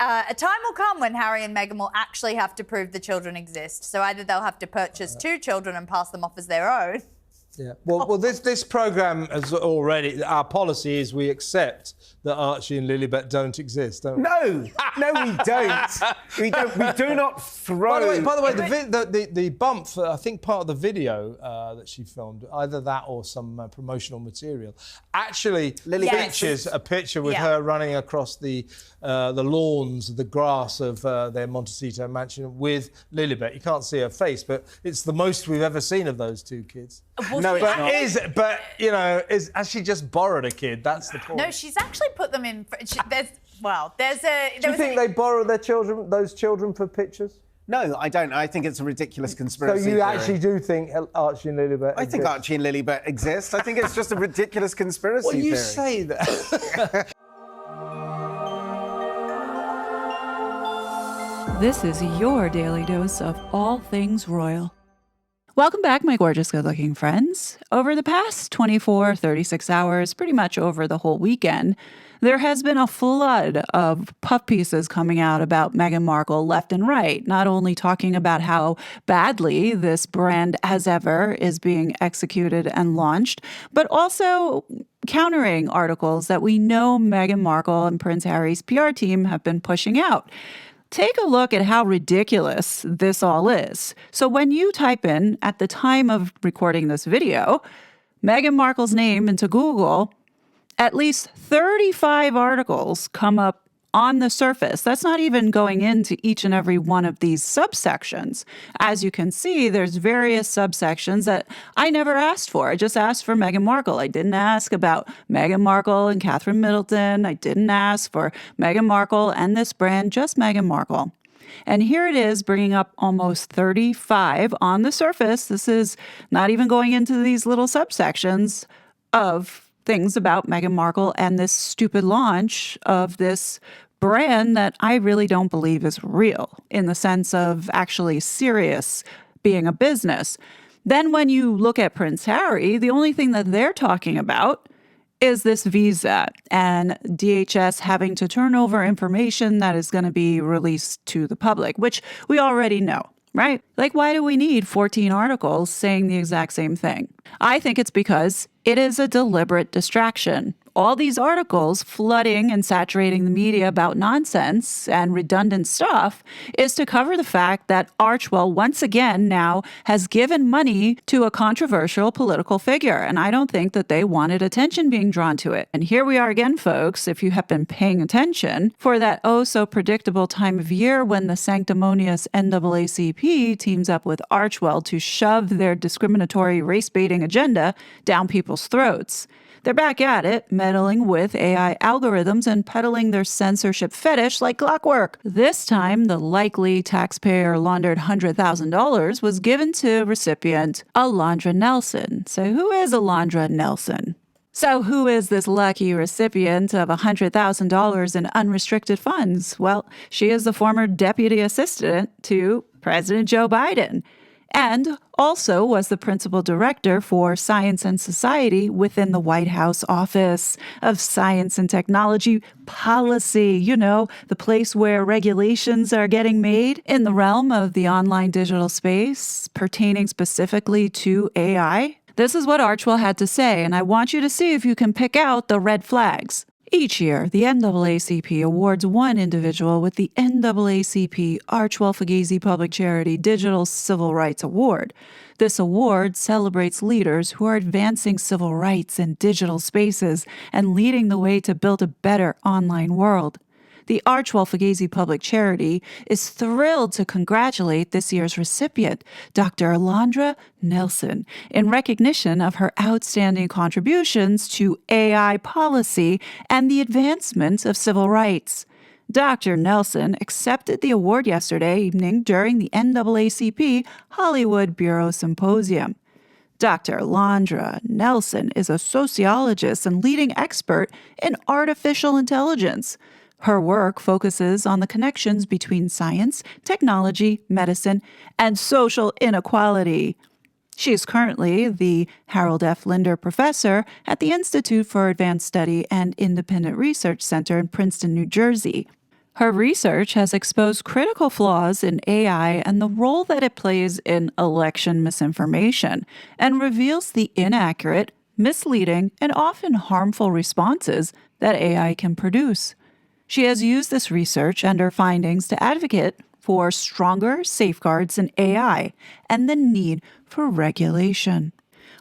A time will come when Harry and Meghan will actually have to prove the children exist. So either they'll have to purchase 2 children and pass them off as their own. Yeah. Well, this programme has already. Our policy is we accept that Archie and Lilibet don't exist, don't we? No, we don't. We don't. We do not throw. By the way, the bump. I think part of the video that she filmed, either that or some promotional material, actually features a picture with her running across the lawns, the grass of their Montecito mansion with Lilibet. You can't see her face, but it's the most we've ever seen of those 2 kids. Well, no, it's not. But has she just borrowed a kid? That's the point. No, she's actually put them in. Do you think they borrow those children for pictures? No, I don't. I think it's a ridiculous conspiracy So you theory. actually do think Archie and Lilibet I think Archie and Lilibet exist. I think it's just a ridiculous conspiracy theory. You say that. This is your daily dose of all things royal. Welcome back, my gorgeous, good-looking friends. Over the past 24, 36 hours, pretty much over the whole weekend, there has been a flood of puff pieces coming out about Meghan Markle left and right, not only talking about how badly this brand as ever is being executed and launched, but also countering articles that we know Meghan Markle and Prince Harry's PR team have been pushing out. Take a look at how ridiculous this all is. So when you type in, at the time of recording this video, Meghan Markle's name into Google, at least 35 articles come up on the surface. That's not even going into each and every one of these subsections. As you can see, there's various subsections that I never asked for. I just asked for Meghan Markle. I didn't ask about Meghan Markle and Catherine Middleton. I didn't ask for Meghan Markle and this brand, just Meghan Markle. And here it is, bringing up almost 35 on the surface. This is not even going into these little subsections of things about Meghan Markle and this stupid launch of this brand that I really don't believe is real in the sense of actually serious being a business. Then when you look at Prince Harry, the only thing that they're talking about is this visa and DHS having to turn over information that is going to be released to the public, which we already know. Right? Like, why do we need 14 articles saying the exact same thing? I think it's because it is a deliberate distraction. All these articles flooding and saturating the media about nonsense and redundant stuff is to cover the fact that Archwell once again now has given money to a controversial political figure. And I don't think that they wanted attention being drawn to it. And here we are again, folks, if you have been paying attention, for that oh so predictable time of year when the sanctimonious NAACP teams up with Archwell to shove their discriminatory race-baiting agenda down people's throats. They're back at it, meddling with AI algorithms and peddling their censorship fetish like clockwork. This time, the likely taxpayer-laundered $100,000 was given to recipient Alondra Nelson. So who is Alondra Nelson? So who is this lucky recipient of $100,000 in unrestricted funds? Well, she is the former deputy assistant to President Joe Biden, and also was the principal director for Science and Society within the White House Office of Science and Technology Policy, you know, the place where regulations are getting made in the realm of the online digital space pertaining specifically to AI. This is what Archwell had to say, and I want you to see if you can pick out the red flags. Each year, the NAACP awards one individual with the NAACP Archwell Fugazi Public Charity Digital Civil Rights Award. This award celebrates leaders who are advancing civil rights in digital spaces and leading the way to build a better online world. The Archwell Fugazi Public Charity is thrilled to congratulate this year's recipient, Dr. Alondra Nelson, in recognition of her outstanding contributions to AI policy and the advancement of civil rights. Dr. Nelson accepted the award yesterday evening during the NAACP Hollywood Bureau Symposium. Dr. Alondra Nelson is a sociologist and leading expert in artificial intelligence. Her work focuses on the connections between science, technology, medicine, and social inequality. She is currently the Harold F. Linder Professor at the Institute for Advanced Study and Independent Research Center in Princeton, New Jersey. Her research has exposed critical flaws in AI and the role that it plays in election misinformation, and reveals the inaccurate, misleading, and often harmful responses that AI can produce. She has used this research and her findings to advocate for stronger safeguards in AI and the need for regulation.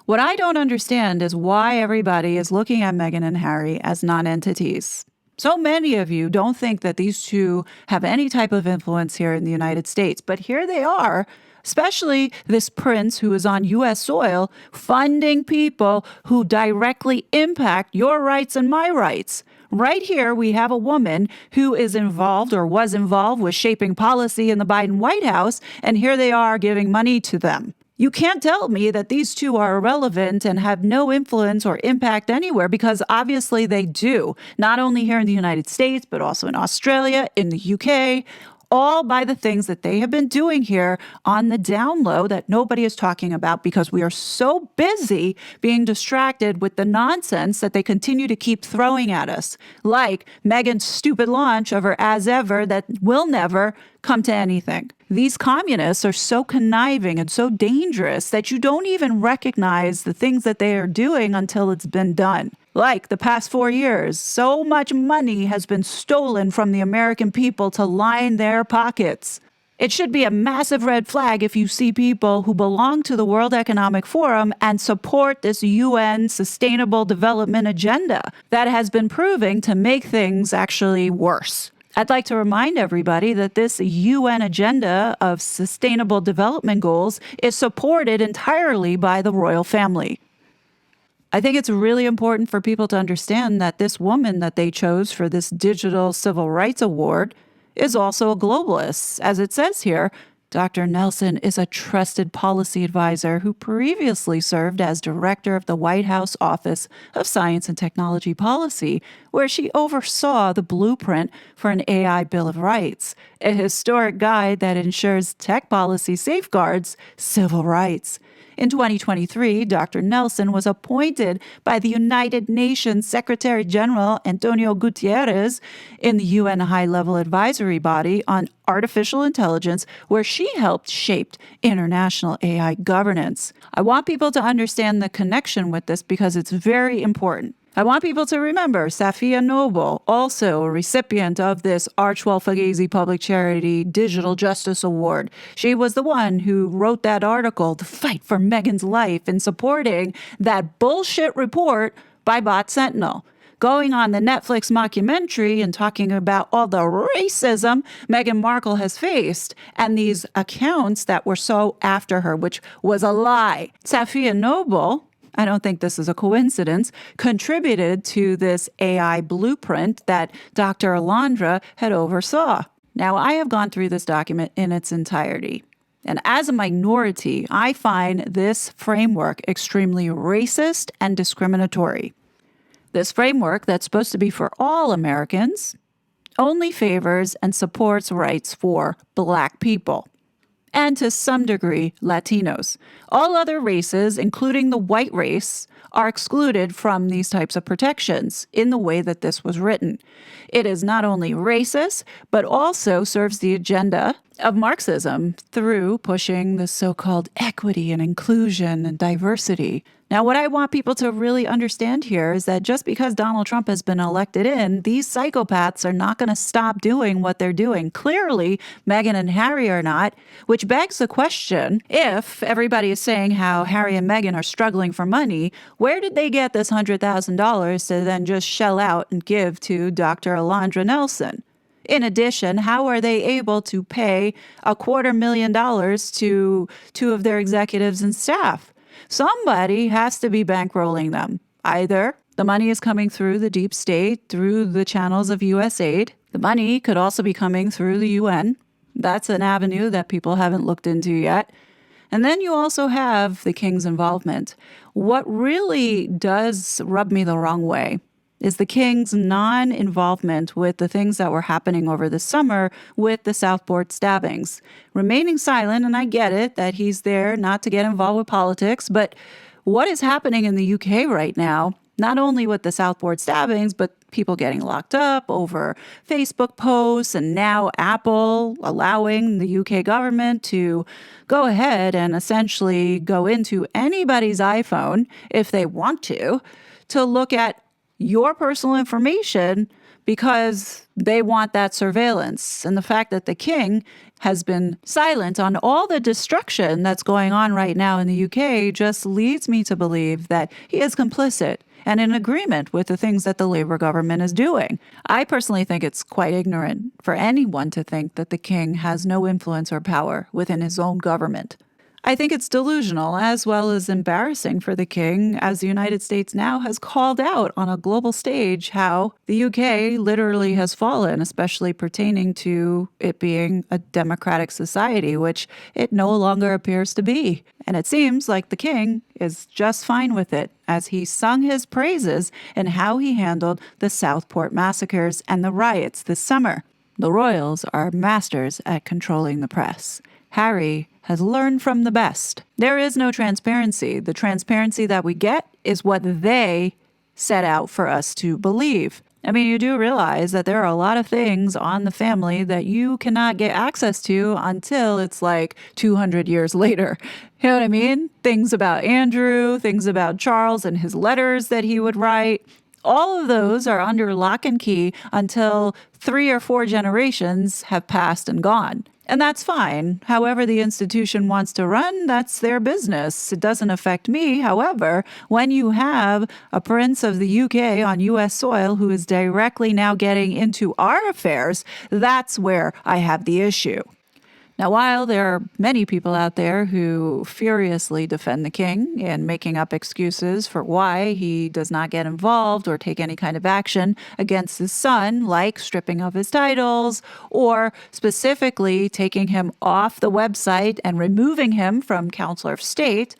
What I don't understand is why everybody is looking at Meghan and Harry as non-entities. So many of you don't think that these two have any type of influence here in the United States, but here they are, especially this prince who is on U.S. soil, funding people who directly impact your rights and my rights. Right here, we have a woman who is involved or was involved with shaping policy in the Biden White House, and here they are giving money to them. You can't tell me that these two are irrelevant and have no influence or impact anywhere, because obviously they do, not only here in the United States, but also in Australia, in the UK, all by the things that they have been doing here on the down low that nobody is talking about because we are so busy being distracted with the nonsense that they continue to keep throwing at us, like Meghan's stupid launch of her as ever that will never come to anything. These communists are so conniving and so dangerous that you don't even recognize the things that they are doing until it's been done. Like the past 4 years, so much money has been stolen from the American people to line their pockets. It should be a massive red flag if you see people who belong to the World Economic Forum and support this UN Sustainable Development Agenda that has been proving to make things actually worse. I'd like to remind everybody that this UN agenda of sustainable development goals is supported entirely by the royal family. I think it's really important for people to understand that this woman that they chose for this Digital Civil Rights Award is also a globalist. As it says here, Dr. Nelson is a trusted policy advisor who previously served as director of the White House Office of Science and Technology Policy, where she oversaw the blueprint for an AI Bill of Rights, a historic guide that ensures tech policy safeguards civil rights. In 2023, Dr. Nelson was appointed by the United Nations Secretary General Antonio Guterres in the UN High-Level Advisory Body on Artificial Intelligence, where she helped shape international AI governance. I want people to understand the connection with this because it's very important. I want people to remember Safiya Noble, also a recipient of this Archwell Public Charity Digital Justice Award. She was the one who wrote that article, The Fight for Meghan's Life, in supporting that bullshit report by Bot Sentinel. Going on the Netflix mockumentary and talking about all the racism Meghan Markle has faced and these accounts that were so after her, which was a lie. Safiya Noble, I don't think this is a coincidence, contributed to this AI blueprint that Dr. Alondra had oversaw. Now, I have gone through this document in its entirety. And as a minority, I find this framework extremely racist and discriminatory. This framework that's supposed to be for all Americans only favors and supports rights for Black people, and to some degree, Latinos. All other races, including the white race, are excluded from these types of protections in the way that this was written. It is not only racist, but also serves the agenda of Marxism through pushing the so-called equity and inclusion and diversity. Now, what I want people to really understand here is that just because Donald Trump has been elected in, these psychopaths are not going to stop doing what they're doing. Clearly, Meghan and Harry are not, which begs the question, if everybody is saying how Harry and Meghan are struggling for money, where did they get this $100,000 to then just shell out and give to Dr. Alondra Nelson? In addition, how are they able to pay $250,000 to two of their executives and staff? Somebody has to be bankrolling them. Either the money is coming through the deep state, through the channels of USAID. The money could also be coming through the UN. That's an avenue that people haven't looked into yet. And then you also have the king's involvement. What really does rub me the wrong way is the king's non-involvement with the things that were happening over the summer with the Southport stabbings. Remaining silent, and I get it that he's there not to get involved with politics, but what is happening in the UK right now not only with the Southport stabbings, but people getting locked up over Facebook posts, and now Apple allowing the UK government to go ahead and essentially go into anybody's iPhone if they want to look at your personal information because they want that surveillance. And the fact that the king has been silent on all the destruction that's going on right now in the UK just leads me to believe that he is complicit and in agreement with the things that the Labour government is doing. I personally think it's quite ignorant for anyone to think that the king has no influence or power within his own government. I think it's delusional as well as embarrassing for the king, as the United States now has called out on a global stage how the UK literally has fallen, especially pertaining to it being a democratic society, which it no longer appears to be. And it seems like the king is just fine with it, as he sung his praises in how he handled the Southport massacres and the riots this summer. The royals are masters at controlling the press. Harry has learned from the best. There is no transparency. The transparency that we get is what they set out for us to believe. I mean, you do realize that there are a lot of things on the family that you cannot get access to until it's like 200 years later. You know what I mean? Things about Andrew, things about Charles and his letters that he would write. All of those are under lock and key until 3 or 4 generations have passed and gone. And that's fine. However the institution wants to run, that's their business. It doesn't affect me. However, when you have a prince of the UK on US soil who is directly now getting into our affairs, that's where I have the issue. Now, while there are many people out there who furiously defend the king and making up excuses for why he does not get involved or take any kind of action against his son, like stripping of his titles or specifically taking him off the website and removing him from Counselor of State,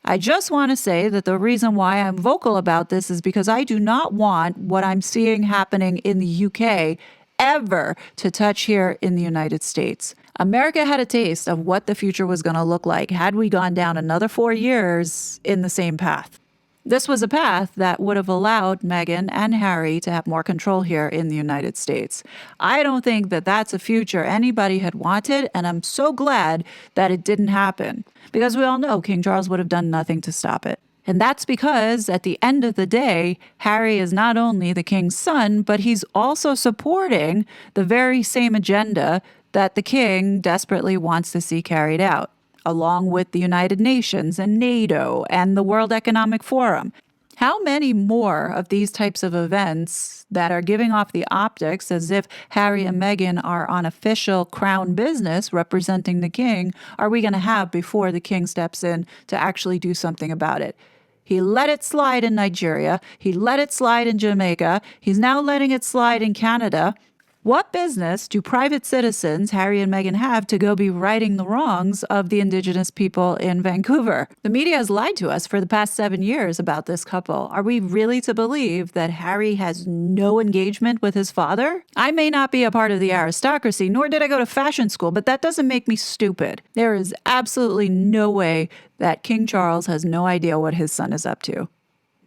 I just want to say that the reason why I'm vocal about this is because I do not want what I'm seeing happening in the UK ever to touch here in the United States. America had a taste of what the future was going to look like had we gone down another 4 years in the same path. This was a path that would have allowed Meghan and Harry to have more control here in the United States. I don't think that that's a future anybody had wanted, and I'm so glad that it didn't happen, because we all know King Charles would have done nothing to stop it. And that's because at the end of the day, Harry is not only the king's son, but he's also supporting the very same agenda that the king desperately wants to see carried out, along with the United Nations and NATO and the World Economic Forum. How many more of these types of events that are giving off the optics as if Harry and Meghan are on official crown business representing the king are we going to have before the king steps in to actually do something about it? He let it slide in Nigeria. He let it slide in Jamaica. He's now letting it slide in Canada. What business do private citizens, Harry and Meghan, have to go be righting the wrongs of the Indigenous people in Vancouver? The media has lied to us for the past 7 years about this couple. Are we really to believe that Harry has no engagement with his father? I may not be a part of the aristocracy, nor did I go to fashion school, but that doesn't make me stupid. There is absolutely no way that King Charles has no idea what his son is up to.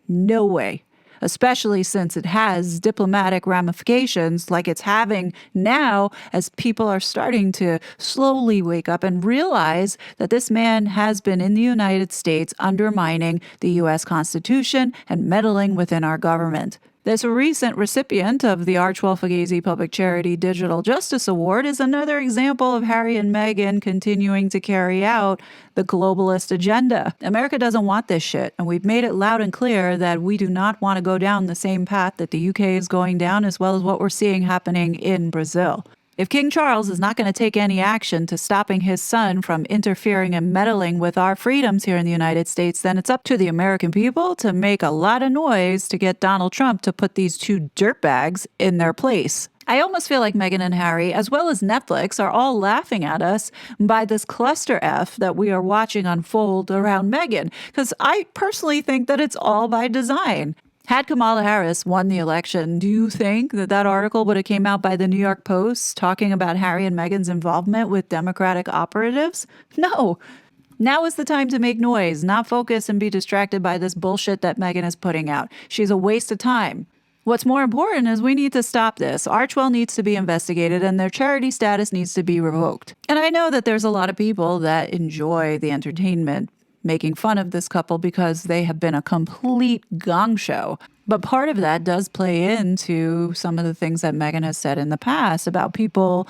No way. Especially since it has diplomatic ramifications like it's having now, as people are starting to slowly wake up and realize that this man has been in the United States undermining the U.S. Constitution and meddling within our government. This recent recipient of the Archwell Public Charity Digital Justice Award is another example of Harry and Meghan continuing to carry out the globalist agenda. America doesn't want this shit, and we've made it loud and clear that we do not want to go down the same path that the UK is going down, as well as what we're seeing happening in Brazil. If King Charles is not going to take any action to stopping his son from interfering and meddling with our freedoms here in the United States, then it's up to the American people to make a lot of noise to get Donald Trump to put these two dirtbags in their place. I almost feel like Meghan and Harry, as well as Netflix, are all laughing at us by this cluster F that we are watching unfold around Meghan, because I personally think that it's all by design. Had Kamala Harris won the election, do you think that that article would have came out by the New York Post talking about Harry and Meghan's involvement with Democratic operatives? No. Now is the time to make noise, not focus and be distracted by this bullshit that Meghan is putting out. She's a waste of time. What's more important is we need to stop this. Archwell needs to be investigated and their charity status needs to be revoked. And I know that there's a lot of people that enjoy the entertainment making fun of this couple because they have been a complete gong show. But part of that does play into some of the things that Meghan has said in the past about people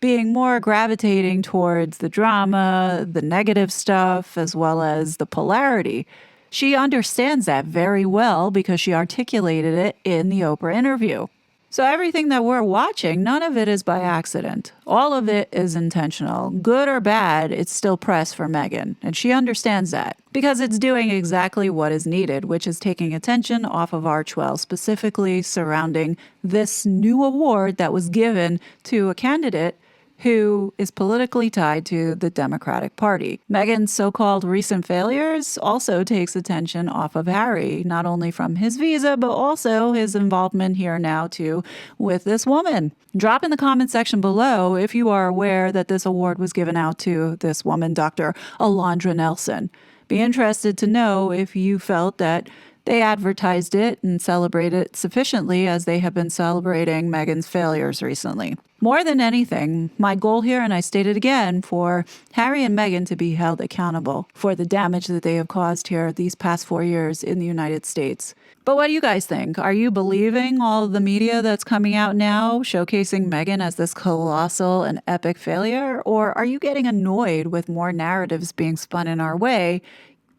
being more gravitating towards the drama, the negative stuff, as well as the polarity. She understands that very well because she articulated it in the Oprah interview. So everything that we're watching, none of it is by accident. All of it is intentional. Good or bad, it's still press for Meghan. And she understands that because it's doing exactly what is needed, which is taking attention off of Archwell, specifically surrounding this new award that was given to a candidate who is politically tied to the Democratic Party. Meghan's so-called recent failures also takes attention off of Harry, not only from his visa, but also his involvement here now, too, with this woman. Drop in the comment section below if you are aware that this award was given out to this woman, Dr. Alondra Nelson. Be interested to know if you felt that they advertised it and celebrated it sufficiently as they have been celebrating Meghan's failures recently. More than anything, my goal here, and I state it again, for Harry and Meghan to be held accountable for the damage that they have caused here these past 4 years in the United States. But what do you guys think? Are you believing all of the media that's coming out now, showcasing Meghan as this colossal and epic failure? Or are you getting annoyed with more narratives being spun in our way,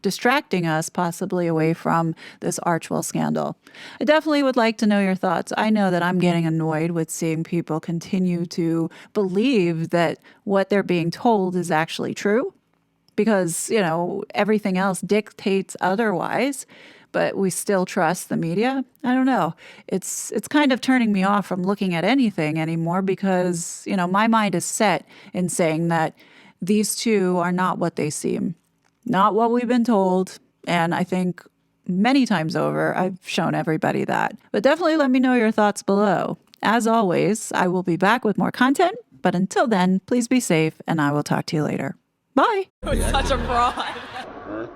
distracting us possibly away from this Archwell scandal? I definitely would like to know your thoughts. I know that I'm getting annoyed with seeing people continue to believe that what they're being told is actually true because, you know, everything else dictates otherwise, but we still trust the media. I don't know. It's kind of turning me off from looking at anything anymore because, you know, my mind is set in saying that these two are not what they seem. Not what we've been told, and I think many times over, I've shown everybody that. But definitely let me know your thoughts below. As always, I will be back with more content, but until then, please be safe, and I will talk to you later. Bye! Such a fraud.